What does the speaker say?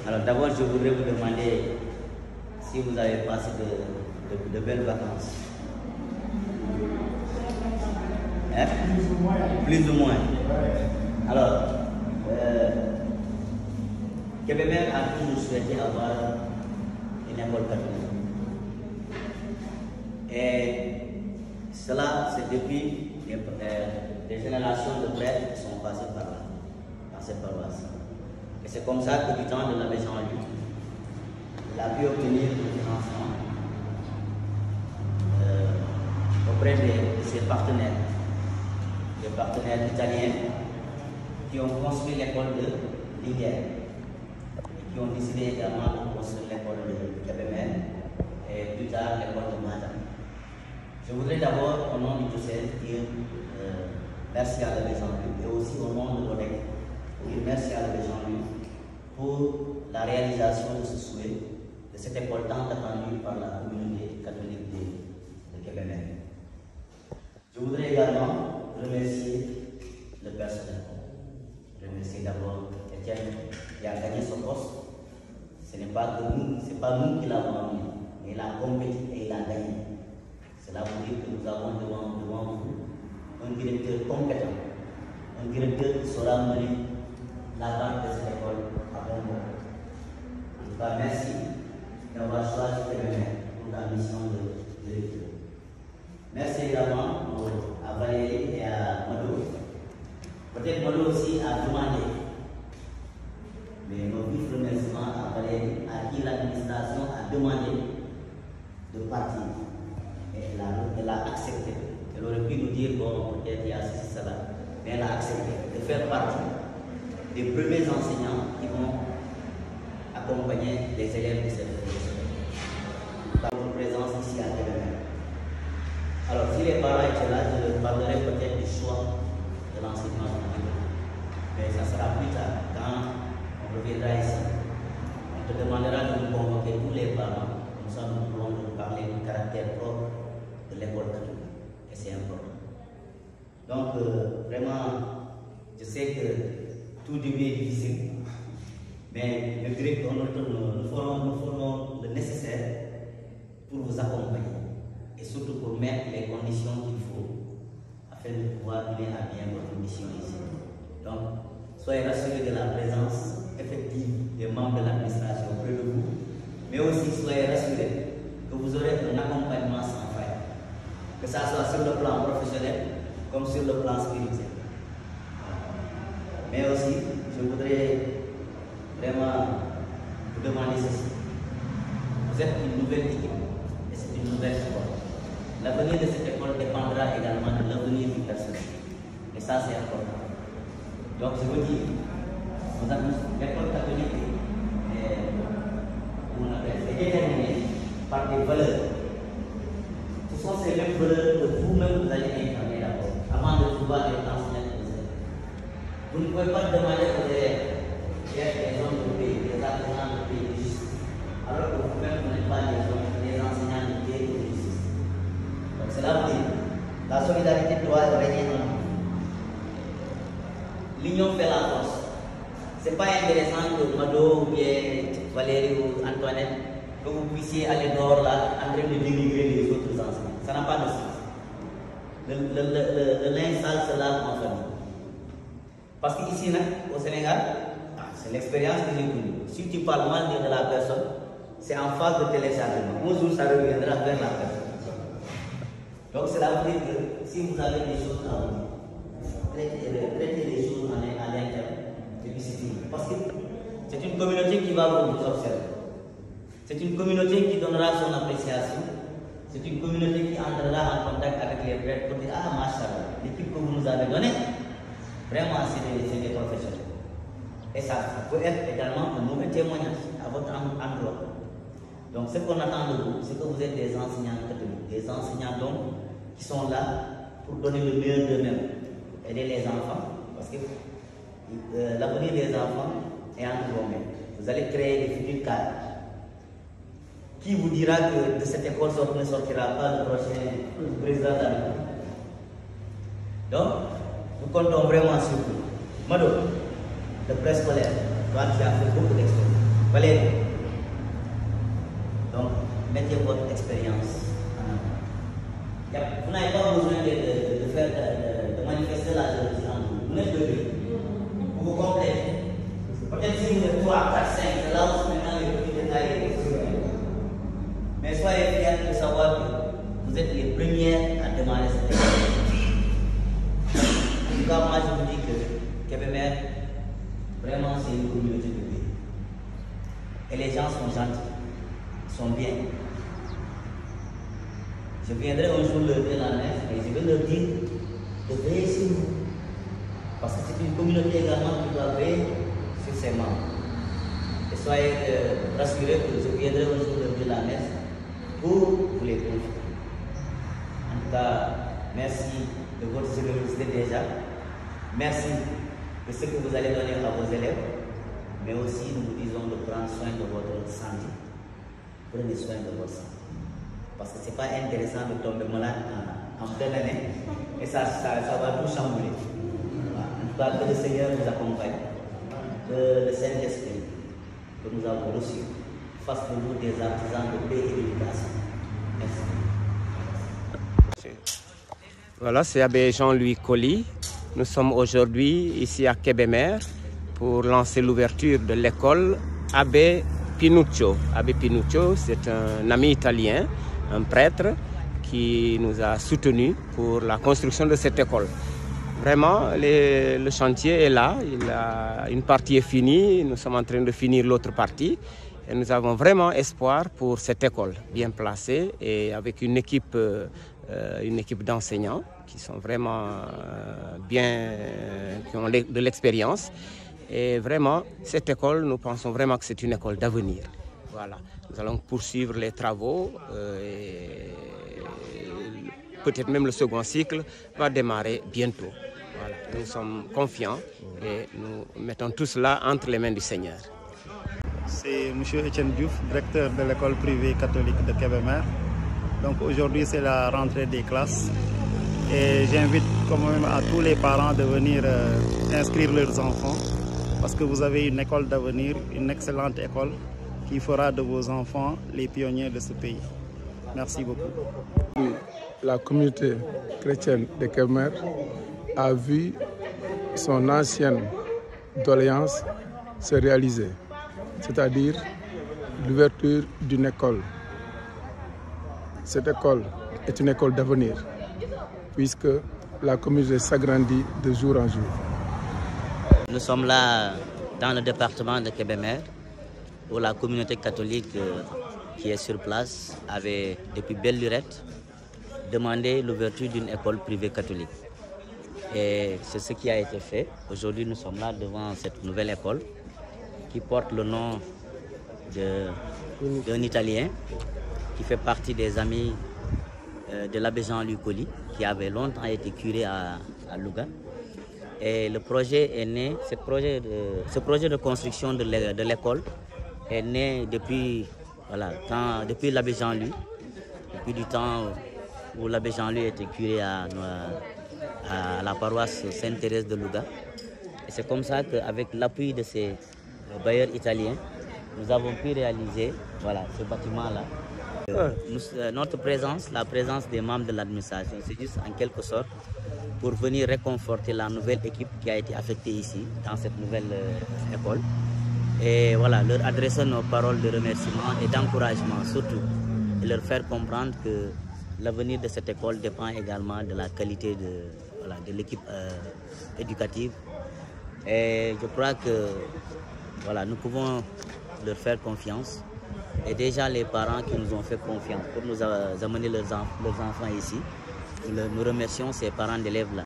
Alors d'abord, je voudrais vous demander si vous avez passé de belles vacances. Hein? Plus ou moins. Alors, Kébémer a toujours souhaité avoir une école catholique. Et cela, c'est depuis des générations de prêtres qui sont passés par là, par cette paroisse. Et c'est comme ça que du temps de l'abbé Jean-Luc, il a pu obtenir le financement auprès de ses partenaires, des partenaires italiens qui ont construit l'école de Liguerre et qui ont décidé également de construire l'école de Kébémer et plus tard l'école de Matam. Je voudrais d'abord, au nom du diocèse, dire merci à l'abbé Jean-Luc et aussi au nom de l'ODEC, dire merci à l'abbé Jean-Luc pour la réalisation de ce souhait, de cette école tant attendue par la communauté catholique de Kébémer. Je voudrais également remercier le personnel. Remercier d'abord Étienne qui a gagné son poste. Ce n'est pas nous, c'est pas nous qui l'avons amené, mais il a compétit et il a gagné. Cela veut dire que nous avons devant vous un directeur compétent, un directeur qui saura mener la vente de cette école à bon moment. En tout cas, merci d'avoir choisi Kébémer pour la mission de directeur. Merci également à Valérie et à Mado. Peut-être Mado aussi a demandé, mais nos vifs remerciements à Valérie, à qui l'administration a demandé de partir. Et elle a accepté. Elle aurait pu nous dire, bon, peut-être il y a ceci, cela. Mais elle a accepté de faire partie des premiers enseignants qui vont accompagner les élèves de cette école. Par votre présence ici à Kébémer. Alors, si les parents étaient là, je leur parlerai peut-être du choix de l'enseignement public. Mais ça sera plus tard, quand on reviendra ici. On te demandera de nous convoquer tous les parents. Comme ça, nous pourrons nous parler du caractère propre de l'école catholique. Et c'est important. Donc, vraiment, je sais que tout début est difficile. Mais le directeur, nous ferons le nécessaire pour vous accompagner. Et surtout pour mettre les conditions qu'il faut afin de pouvoir mener à bien votre mission ici. Donc, soyez rassurés de la présence effective des membres de l'administration auprès de vous, mais aussi soyez rassurés que vous aurez un accompagnement sans faille, que ce soit sur le plan professionnel comme sur le plan spirituel. Mais aussi, je voudrais vraiment vous demander ceci. Vous êtes une nouvelle équipe et c'est une nouvelle école. L'avenir de cette école dépendra également de l'avenir du personnel. Et ça, c'est important. Donc, je vous dis, l'école catholique est déterminée par des valeurs. Ce sont ces mêmes valeurs que vous-même vous allez incarner d'abord, avant de pouvoir les transmettre aux élèves. Vous ne pouvez pas demander aux élèves d'être des hommes de paix, des artisans de paix et de justice, alors que vous-même vous n'êtes pas des enseignants de paix et de justice. Donc cela veut dire la solidarité doit régner en nous. L'union fait la force. Ce n'est pas intéressant que Mado ou bien Valérie ou Antoinette, que vous puissiez aller dehors là en train de dénigrer les autres enseignants. Ça n'a pas de sens. Le linge sale se lave en famille. Parce qu'ici, au Sénégal, c'est l'expérience que j'ai connue. Si tu parles mal de la personne, c'est en phase de téléchargement. Un jour, ça reviendra vers la personne. Donc, cela veut dire que si vous avez des choses à vous dire, traitez les choses à l'interne. Et puis c'est fini. Parce que c'est une communauté qui va vous observer. C'est une communauté qui donnera son appréciation. C'est une communauté qui entrera en contact avec les prêtres pour dire ah, machallah, l'équipe que vous nous avez donnée, vraiment, c'est des professionnels. Et ça peut être également un mauvais témoignage à votre endroit. Donc, ce qu'on attend de vous, c'est que vous êtes des enseignants catholiques, des enseignants donc qui sont là pour donner le meilleur d'eux-mêmes, aider les enfants, parce que l'avenir des enfants est entre vos mains. Vous allez créer des futurs cadres. Qui vous dira que de cette école ne sortira pas le prochain président de la République? Donc, nous comptons vraiment sur vous. Mado, le préscolaire, toi tu as fait beaucoup d'expérience. Valérie, donc mettez votre expérience en avant. Vous n'avez pas besoin de manifester la jalousie en vous. Vous n'êtes deux. Vous vous complétez. Peut-être si vous êtes 3, 4, 5, c'est là où maintenant les petits détails. Mais soyez fiers de savoir que vous êtes les premières à demander cette expérience. En tout cas, moi je vous dis que Kébémer, vraiment c'est une communauté de paix. Et les gens sont gentils, sont bien. Je viendrai un jour leur dire la messe et je vais leur dire de veiller sur nous. Parce que c'est une communauté également qui doit veiller sur ses membres. Et soyez rassurés que je viendrai un jour leur dire la messe pour vous les confier. En tout cas, merci de votre générosité déjà. Merci de ce que vous allez donner à vos élèves. Mais aussi, nous vous disons de prendre soin de votre santé. Prenez soin de votre santé. Parce que ce n'est pas intéressant de tomber malade en pleine année. Et ça va tout chambouler. En tout cas, que le Seigneur nous accompagne. Que le Saint-Esprit que nous avons reçu fasse de nous des artisans de paix et d'éducation. Merci. Voilà, c'est Abbé Jean-Louis Colly. Nous sommes aujourd'hui ici à Kébémer pour lancer l'ouverture de l'école Abbé Pinuccio. Abbé Pinuccio, c'est un ami italien, un prêtre qui nous a soutenus pour la construction de cette école. Vraiment, le chantier est là, une partie est finie, nous sommes en train de finir l'autre partie. Et nous avons vraiment espoir pour cette école bien placée et avec une équipe d'enseignants qui sont vraiment bien, qui ont de l'expérience. Et vraiment, cette école, nous pensons vraiment que c'est une école d'avenir. Voilà. Nous allons poursuivre les travaux et peut-être même le second cycle va démarrer bientôt. Voilà. Nous sommes confiants et nous mettons tout cela entre les mains du Seigneur. C'est M. Etienne Diouf, directeur de l'école privée catholique de Kébémer. Donc aujourd'hui, c'est la rentrée des classes. Et j'invite quand même à tous les parents de venir inscrire leurs enfants. Parce que vous avez une école d'avenir, une excellente école qui fera de vos enfants les pionniers de ce pays. Merci beaucoup. La communauté chrétienne de Kébémer a vu son ancienne doléance se réaliser, c'est-à-dire l'ouverture d'une école. Cette école est une école d'avenir, puisque la communauté s'agrandit de jour en jour. Nous sommes là dans le département de Kébémer, où la communauté catholique qui est sur place avait, depuis belle lurette, demandé l'ouverture d'une école privée catholique. Et c'est ce qui a été fait. Aujourd'hui, nous sommes là devant cette nouvelle école qui porte le nom d'un Italien qui fait partie des amis de l'abbé Jean-Louis Colly, qui avait longtemps été curé à Louga. Et le projet est né, ce projet de construction de l'école est né depuis l'abbé Jean-Louis, depuis du temps où l'abbé Jean-Louis était curé à la paroisse Sainte-Thérèse de Louga. Et c'est comme ça qu'avec l'appui de ces bailleurs italiens, nous avons pu réaliser ce bâtiment-là. Notre présence, la présence des membres de l'administration, c'est juste en quelque sorte pour venir réconforter la nouvelle équipe qui a été affectée ici, dans cette nouvelle école. Et voilà, leur adresser nos paroles de remerciement et d'encouragement surtout, et leur faire comprendre que l'avenir de cette école dépend également de la qualité de l'équipe éducative. Et je crois que nous pouvons leur faire confiance. Et déjà les parents qui nous ont fait confiance pour nous amener leurs enfants ici, nous remercions ces parents d'élèves-là.